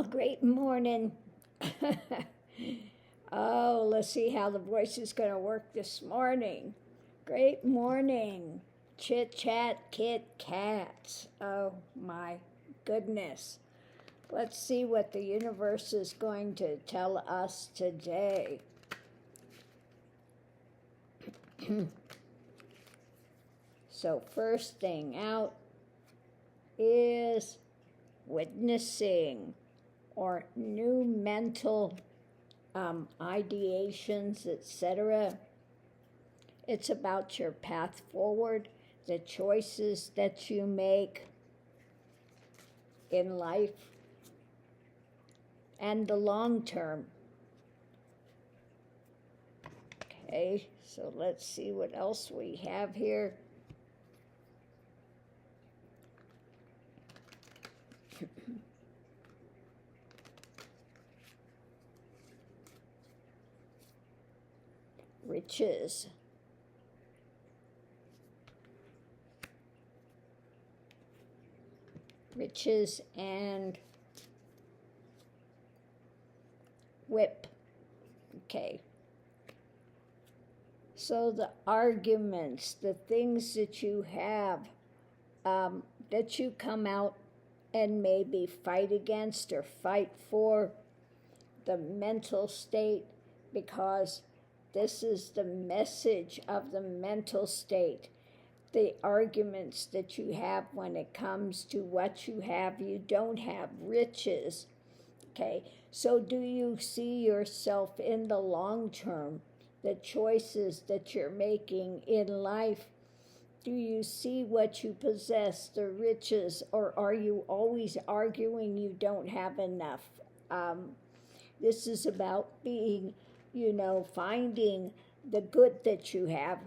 Great morning. Oh, let's see how the voice is going to work this morning. Great morning. Chit chat, kit cats. Oh my goodness. Let's see what the universe is going to tell us today. So, first thing out is witnessing or new mental ideations, etc. It's about your path forward, the choices that you make in life, and the long term. Okay, so let's see what else we have here. Riches. Riches and whip. Okay. So the arguments, the things that you have, that you come out and maybe fight against or fight for, the mental state, because this is the message of the mental state. The arguments that you have when it comes to what you have, you don't have, riches. Okay, so do you see yourself in the long term, the choices that you're making in life? Do you see what you possess, the riches, or are you always arguing you don't have enough? This is about being, finding the good that you have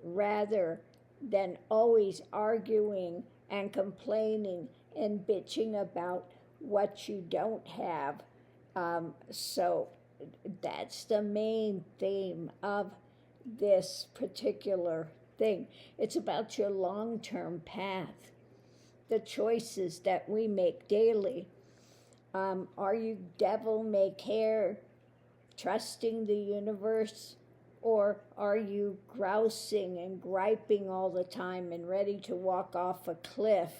rather than always arguing and complaining and bitching about what you don't have. So that's the main theme of this particular thing. It's about your long-term path, the choices that we make daily. Are you devil may care, trusting the universe, or are you grousing and griping all the time and ready to walk off a cliff?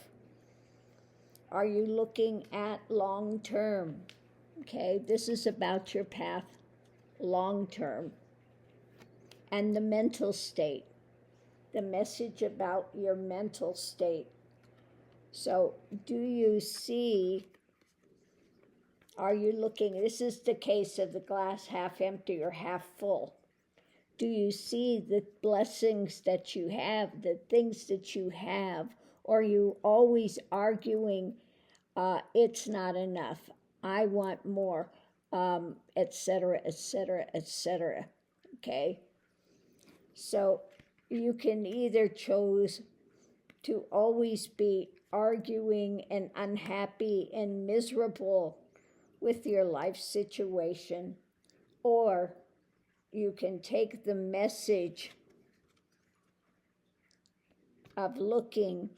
Are you looking at long term? Okay, this is about your path long term. And the mental state, the message about your mental state. So do you see, are you looking, this is the case of the glass half empty or half full. Do you see the blessings that you have, the things that you have, or are you always arguing, it's not enough, I want more, etc., etc., etc., okay? So you can either choose to always be arguing and unhappy and miserable with your life situation, or you can take the message of looking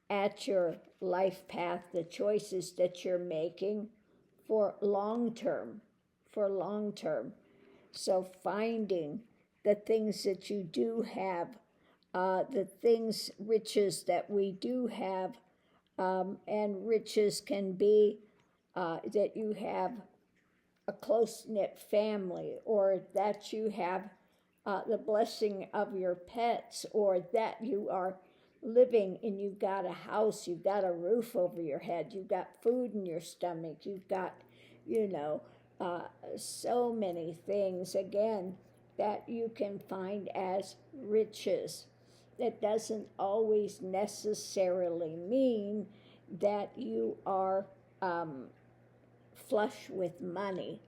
at your life path, the choices that you're making for long term, So finding the things that you do have, the things, riches that we do have, and riches can be that you have a close-knit family, or that you have the blessing of your pets, or that you are living and you've got a house, you've got a roof over your head, you've got food in your stomach, you've got, so many things, again, that you can find as riches. That doesn't always necessarily mean that you are flush with money.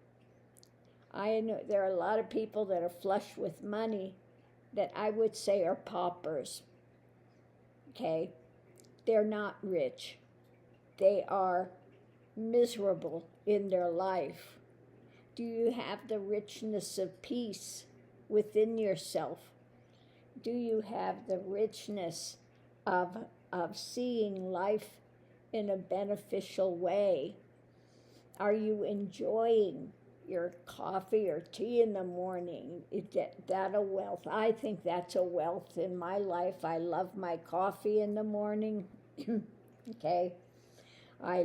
I know there are a lot of people that are flush with money that I would say are paupers. Okay? They're not rich. They are miserable in their life. Do you have the richness of peace within yourself? Do you have the richness of seeing life in a beneficial way? Are you enjoying your coffee or tea in the morning? Is that a wealth? I think that's a wealth in my life. I love my coffee in the morning. Okay. I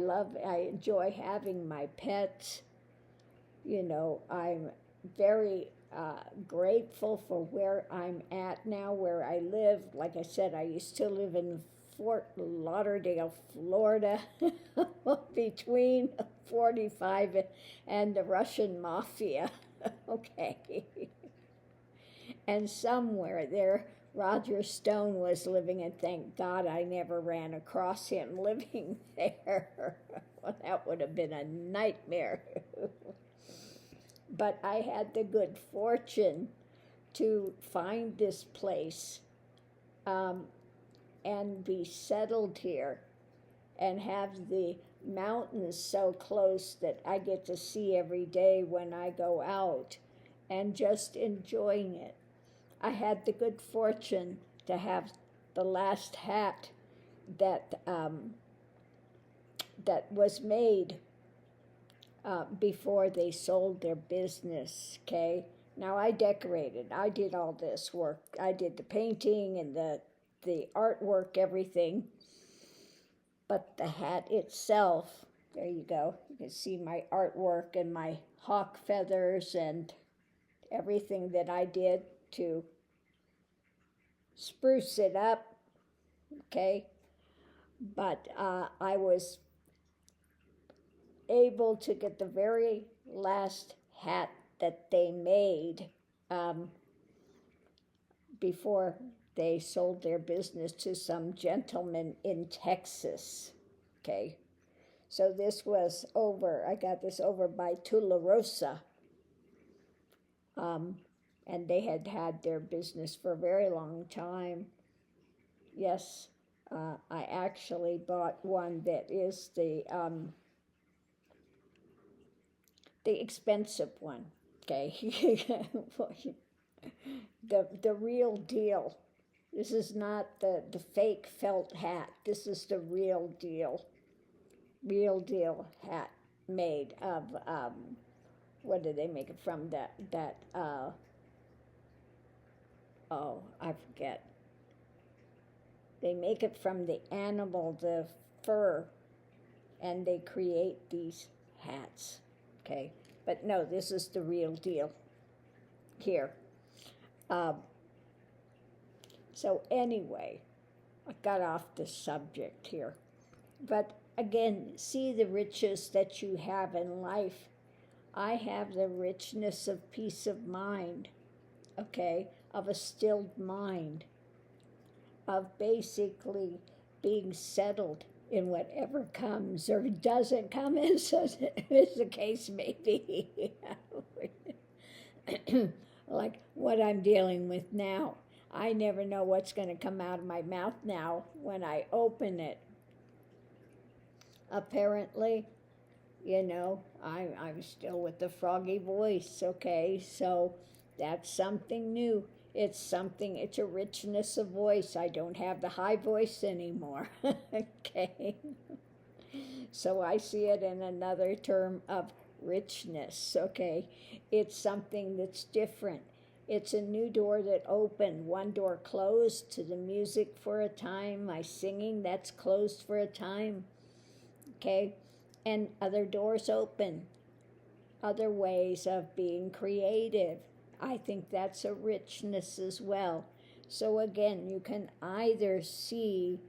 enjoy having my pets. I'm very grateful for where I'm at now, where I live. Like I said, I used to live in Fort Lauderdale, Florida, between 45 and the Russian mafia. Okay. And somewhere there, Roger Stone was living, and thank God I never ran across him living there. Well, that would have been a nightmare. But I had the good fortune to find this place and be settled here and have the mountains so close that I get to see every day when I go out and just enjoying it. I had the good fortune to have the last hat that that was made before they sold their business. Okay, now I decorated. I did all this work. I did the painting and the artwork, everything. But the hat itself, there you go. You can see my artwork and my hawk feathers and everything that I did to spruce it up. Okay, but I was able to get the very last hat that they made before they sold their business to some gentleman in Texas. Okay, so this was I got this over by Tularosa. And they had their business for a very long time. Yes, I actually bought one that is the expensive one. Okay, the real deal. This is not the fake felt hat. This is the real deal hat made of what did they make it from? Oh, I forget. They make it from the animal, the fur, and they create these hats. Okay, but no, this is the real deal here. So anyway, I got off the subject here. But again, see the riches that you have in life. I have the richness of peace of mind, okay, of a stilled mind, of basically being settled in whatever comes or doesn't come, as the case may be. Like what I'm dealing with now. I never know what's going to come out of my mouth now when I open it. Apparently, I'm still with the froggy voice, okay? So that's something new. It's a richness of voice. I don't have the high voice anymore, okay? So I see it in another term of richness, okay? It's something that's different. It's a new door that opened. One door closed to the music for a time. My singing, that's closed for a time, okay? And other doors open. Other ways of being creative. I think that's a richness as well. So again, you can either see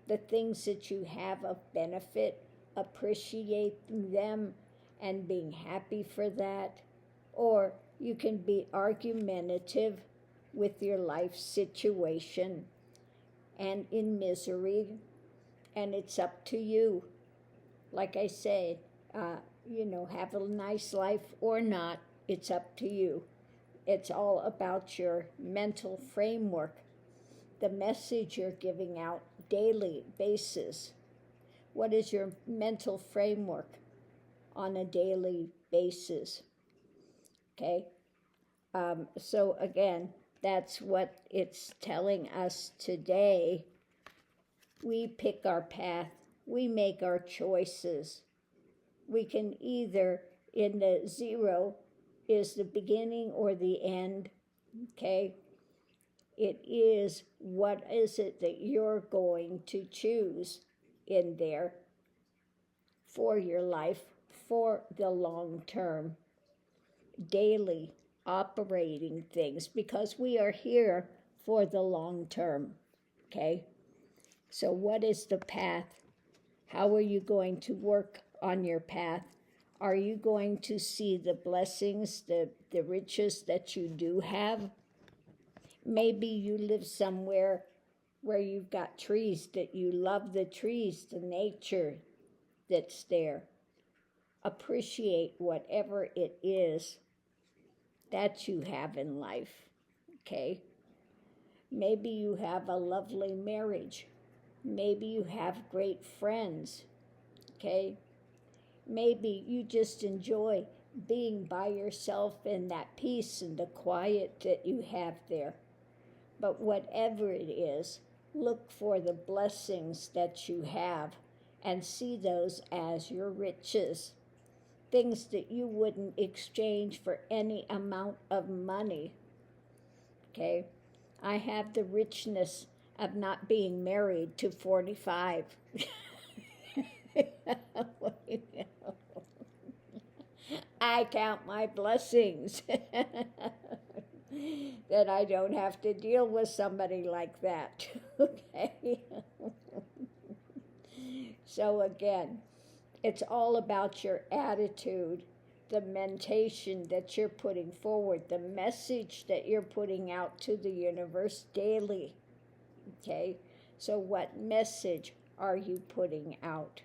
the things that you have of benefit, appreciating them and being happy for that, or you can be argumentative with your life situation and in misery, and it's up to you. Like I said, have a nice life or not, it's up to you. It's all about your mental framework, the message you're giving out daily basis. What is your mental framework on a daily basis? Okay, so again, that's what it's telling us today. We pick our path. We make our choices. We can either, in the 0 is the beginning or the end, okay? It is, what is it that you're going to choose in there for your life for the long term, daily operating things, because we are here for the long term, okay? So what is the path? How are you going to work on your path? Are you going to see the blessings, the riches that you do have? Maybe you live somewhere where you've got trees, that you love the trees, the nature that's there. Appreciate whatever it is that you have in life, okay? Maybe you have a lovely marriage. Maybe you have great friends, okay? Maybe you just enjoy being by yourself in that peace and the quiet that you have there. But whatever it is, look for the blessings that you have and see those as your riches. Things that you wouldn't exchange for any amount of money, okay? I have the richness of not being married to 45. I count my blessings that I don't have to deal with somebody like that, okay? So again, it's all about your attitude, the mentation that you're putting forward, the message that you're putting out to the universe daily, okay? So what message are you putting out?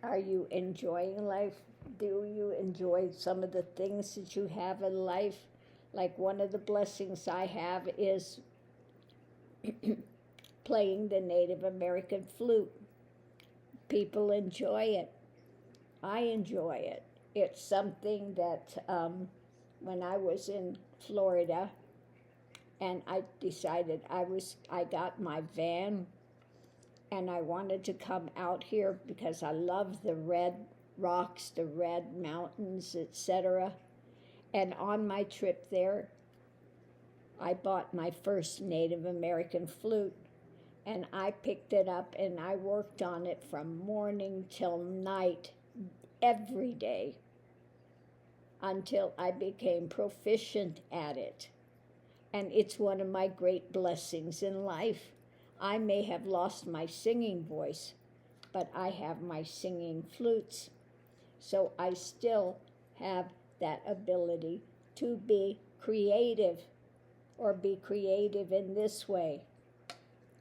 Are you enjoying life? Do you enjoy some of the things that you have in life? Like one of the blessings I have is playing the Native American flute. People enjoy it. I enjoy it. It's something that when I was in Florida and I decided I got my van and I wanted to come out here because I love the red rocks, the red mountains, etc. And on my trip there, I bought my first Native American flute, and I picked it up and I worked on it from morning till night every day until I became proficient at it. And it's one of my great blessings in life. I may have lost my singing voice, but I have my singing flutes. So I still have that ability to be creative, or be creative in this way.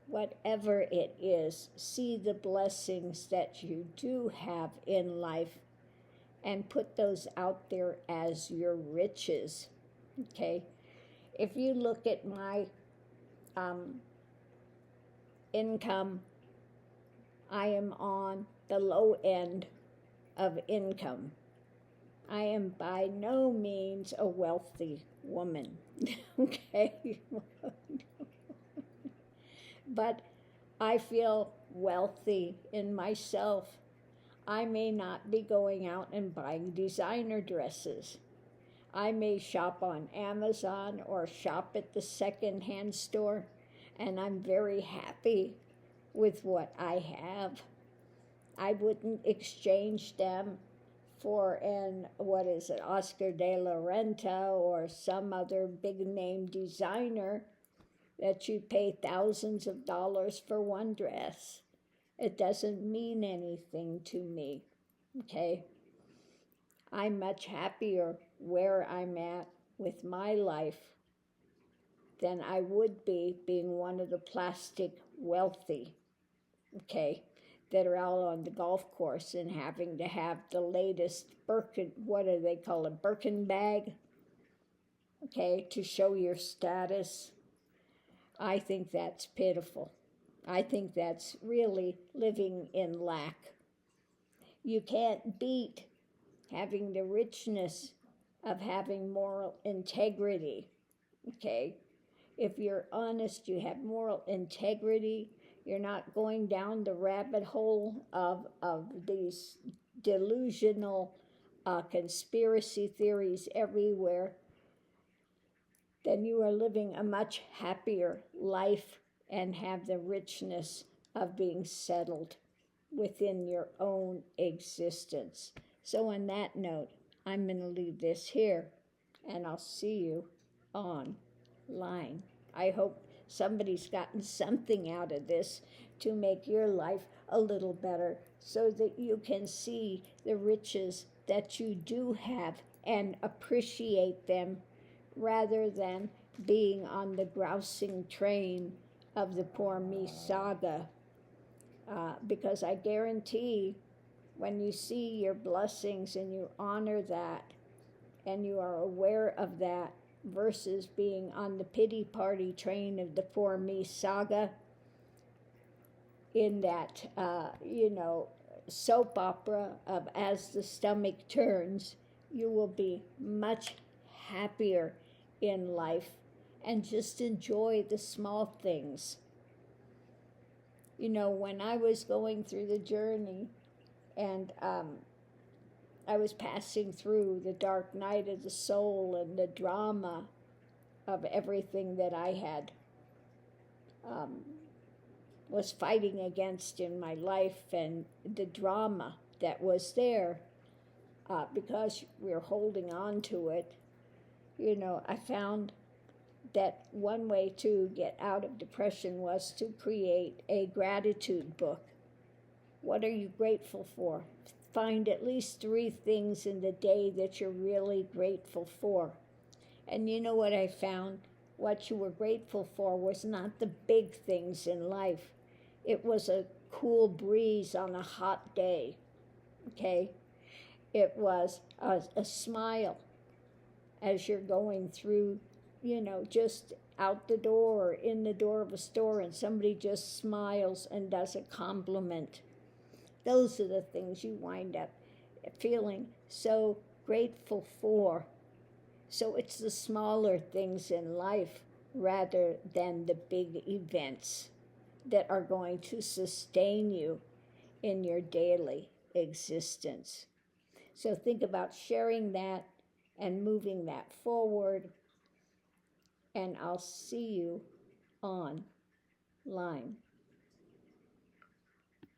Whatever it is, see the blessings that you do have in life and put those out there as your riches, okay? If you look at my income, I am on the low end of income. I am by no means a wealthy woman, okay? But I feel wealthy in myself. I may not be going out and buying designer dresses. I may shop on Amazon or shop at the secondhand store, and I'm very happy with what I have. I wouldn't exchange them for an, Oscar de la Renta or some other big name designer that you pay thousands of dollars for one dress. It doesn't mean anything to me, okay? I'm much happier where I'm at with my life than I would be being one of the plastic wealthy, okay, that are out on the golf course and having to have the latest Birkin, what do they call it, Birkin bag, okay, to show your status. I think that's pitiful. I think that's really living in lack. You can't beat having the richness of having moral integrity, okay? If you're honest, you have moral integrity, you're not going down the rabbit hole of these delusional conspiracy theories everywhere, then you are living a much happier life and have the richness of being settled within your own existence. So, on that note, I'm going to leave this here, and I'll see you online. I hope somebody's gotten something out of this to make your life a little better so that you can see the riches that you do have and appreciate them rather than being on the grousing train of the poor me saga. Because I guarantee when you see your blessings and you honor that and you are aware of that versus being on the pity party train of the poor me saga in that, soap opera of as the stomach turns, you will be much happier in life and just enjoy the small things. When I was going through the journey and I was passing through the dark night of the soul and the drama of everything that I had was fighting against in my life and the drama that was there because we're holding on to it. I found that one way to get out of depression was to create a gratitude book. What are you grateful for? Find at least 3 things in the day that you're really grateful for. And you know what I found? What you were grateful for was not the big things in life. It was a cool breeze on a hot day, okay? It was a smile as you're going through, just out the door or in the door of a store and somebody just smiles and does a compliment. Those are the things you wind up feeling so grateful for. So it's the smaller things in life rather than the big events that are going to sustain you in your daily existence. So think about sharing that and moving that forward, and I'll see you online.